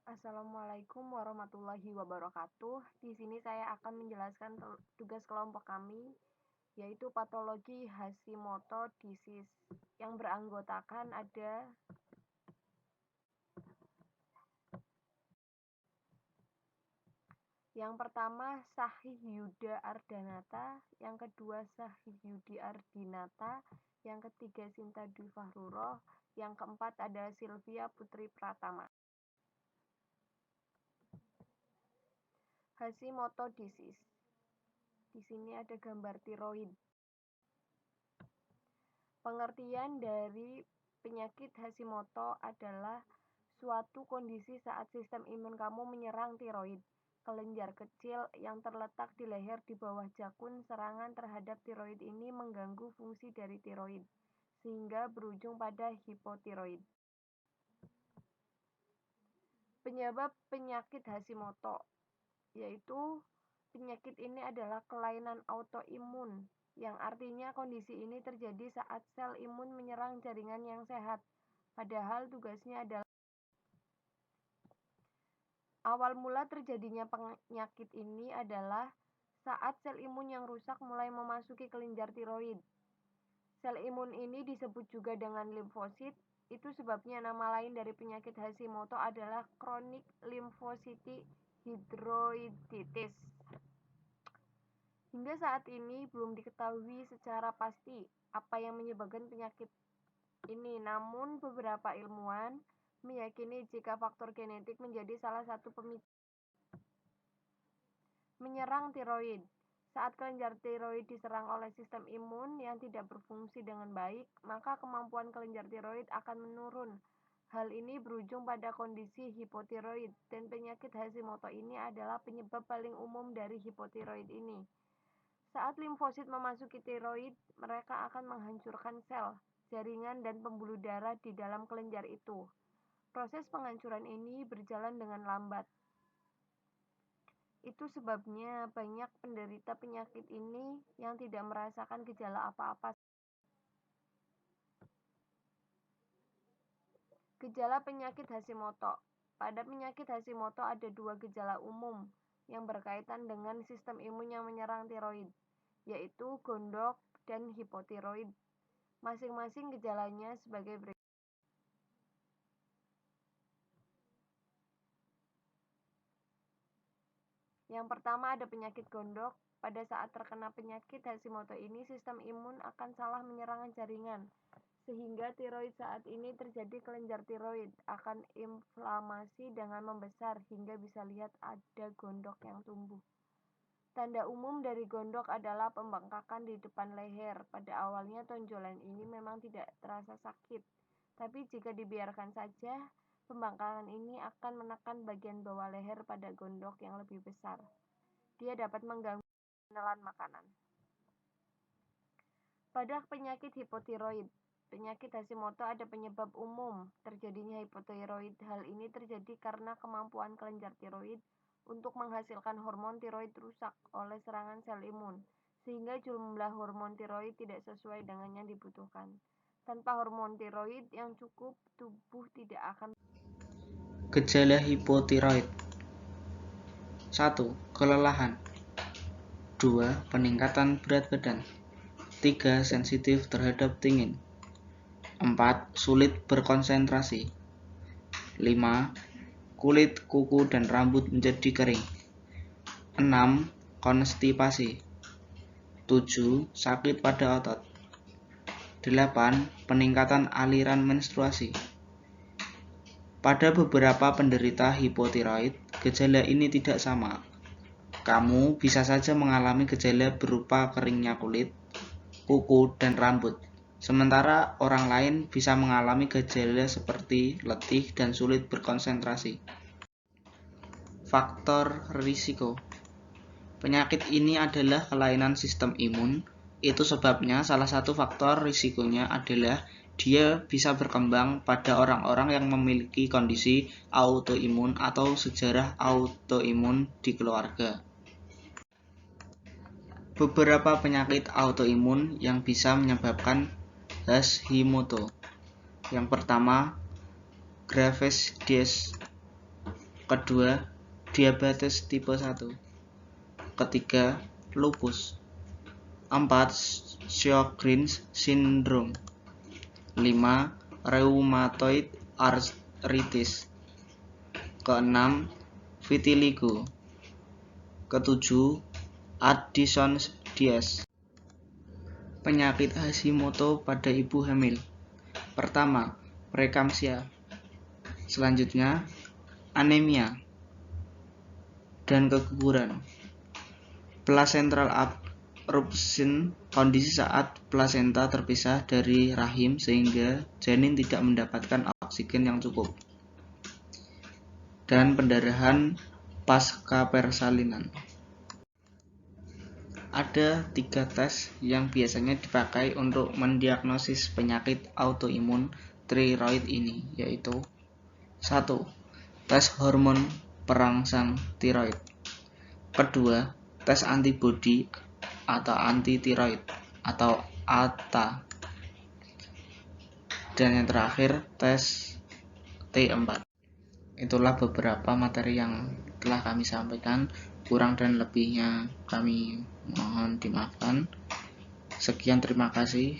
Assalamualaikum warahmatullahi wabarakatuh. Di sini saya akan menjelaskan tugas kelompok kami, yaitu patologi Hashimoto disease, yang beranggotakan ada yang pertama Sahih Yuda Ardanata, yang kedua Sahih Yudi Ardinata, yang ketiga Sinta Dwi Fahruroh, yang keempat ada Sylvia Putri Pratama. Hashimoto disease. Di sini ada gambar tiroid. Pengertian dari penyakit Hashimoto adalah suatu kondisi saat sistem imun kamu menyerang tiroid, kelenjar kecil yang terletak di leher di bawah jakun. Serangan terhadap tiroid ini mengganggu fungsi dari tiroid, sehingga berujung pada hipotiroid. Penyebab penyakit Hashimoto, yaitu penyakit ini adalah kelainan autoimun, yang artinya kondisi ini terjadi saat sel imun menyerang jaringan yang sehat, padahal tugasnya adalah awal mula terjadinya penyakit ini adalah saat sel imun yang rusak mulai memasuki kelenjar tiroid. Sel imun ini disebut juga dengan limfosit. Itu sebabnya nama lain dari penyakit Hashimoto adalah chronic lymphocytic hidroiditis. Hingga saat ini belum diketahui secara pasti apa yang menyebabkan penyakit ini, namun beberapa ilmuwan meyakini jika faktor genetik menjadi salah satu pemicu menyerang tiroid. Saat kelenjar tiroid diserang oleh sistem imun yang tidak berfungsi dengan baik, maka kemampuan kelenjar tiroid akan menurun. Hal ini berujung pada kondisi hipotiroid, dan penyakit Hashimoto ini adalah penyebab paling umum dari hipotiroid ini. Saat limfosit memasuki tiroid, mereka akan menghancurkan sel, jaringan, dan pembuluh darah di dalam kelenjar itu. Proses penghancuran ini berjalan dengan lambat. Itu sebabnya banyak penderita penyakit ini yang tidak merasakan gejala apa-apa. Gejala penyakit Hashimoto. Pada penyakit Hashimoto ada dua gejala umum yang berkaitan dengan sistem imun yang menyerang tiroid, yaitu gondok dan hipotiroid. Masing-masing gejalanya sebagai berikut. Yang pertama ada penyakit gondok. Pada saat terkena penyakit Hashimoto ini, sistem imun akan salah menyerang jaringan, sehingga tiroid saat ini terjadi kelenjar tiroid akan inflamasi dengan membesar hingga bisa lihat ada gondok yang tumbuh. Tanda umum dari gondok adalah pembengkakan di depan leher. Pada awalnya tonjolan ini memang tidak terasa sakit, tapi jika dibiarkan saja, pembengkakan ini akan menekan bagian bawah leher pada gondok yang lebih besar. Dia dapat mengganggu penelan makanan. Pada penyakit hipotiroid, penyakit Hashimoto ada penyebab umum terjadinya hipotiroid. Hal ini terjadi karena kemampuan kelenjar tiroid untuk menghasilkan hormon tiroid rusak oleh serangan sel imun, sehingga jumlah hormon tiroid tidak sesuai dengan yang dibutuhkan. Tanpa hormon tiroid yang cukup, tubuh tidak akan. Gejala hipotiroid. 1. Kelelahan. 2. Peningkatan berat badan. 3. Sensitif terhadap dingin. 4. Sulit berkonsentrasi. 5. Kulit, kuku, dan rambut menjadi kering. 6. Konstipasi. 7. Sakit pada otot. 8. Peningkatan aliran menstruasi. Pada beberapa penderita hipotiroid, gejala ini tidak sama. Kamu bisa saja mengalami gejala berupa keringnya kulit, kuku, dan rambut, sementara orang lain bisa mengalami gejala seperti letih dan sulit berkonsentrasi. Faktor risiko. Penyakit ini adalah kelainan sistem imun. Itu sebabnya salah satu faktor risikonya adalah dia bisa berkembang pada orang-orang yang memiliki kondisi autoimun atau sejarah autoimun di keluarga. Beberapa penyakit autoimun yang bisa menyebabkan Hashimoto. Yang pertama, Graves' disease. Kedua, diabetes tipe 1. Ketiga, lupus. 4. Sjogren's syndrome. 5. Rheumatoid arthritis. Keenam, vitiligo. Ketujuh, Addison's disease. Penyakit Hashimoto pada ibu hamil. Pertama, preeklamsia. Selanjutnya, anemia dan keguguran. Placental abruption, kondisi saat plasenta terpisah dari rahim sehingga janin tidak mendapatkan oksigen yang cukup. Dan pendarahan pasca persalinan. Ada 3 tes yang biasanya dipakai untuk mendiagnosis penyakit autoimun tiroid ini, yaitu 1. Tes hormon perangsang tiroid. Kedua, tes antibodi atau anti-tiroid atau ATA. Dan yang terakhir, tes T4. Itulah beberapa materi yang telah kami sampaikan. Kurang dan lebihnya kami mohon dimaafkan. Sekian, terima kasih.